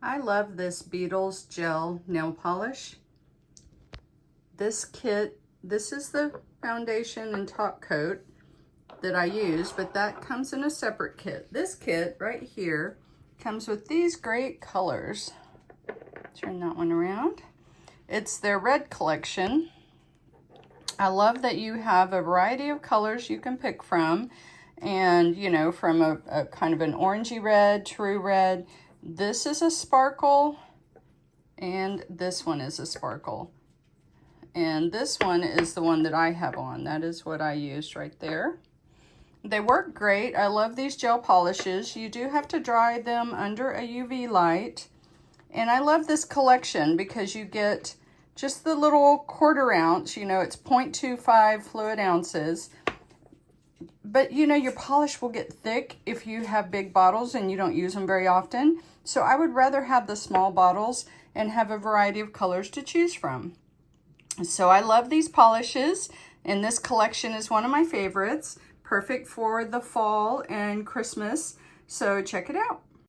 I love this Beetles gel nail polish. This kit, this is the foundation and top coat that I use, but that comes in a separate kit. This kit right here comes with these great colors. Turn that one around. It's their red collection. I love that you have a variety of colors you can pick from, and you know, from a kind of an orangey red, true red. This is a sparkle, and this one is a sparkle. And this one is the one that I have on. That is what I used right there. They work great. I love these gel polishes. You do have to dry them under a UV light. And I love this collection because you get just the little 1/4 ounce, you know, it's 0.25 fluid ounces. But you know, your polish will get thick if you have big bottles and you don't use them very often. So I would rather have the small bottles and have a variety of colors to choose from. So I love these polishes, and this collection is one of my favorites. Perfect for the fall and Christmas. So check it out.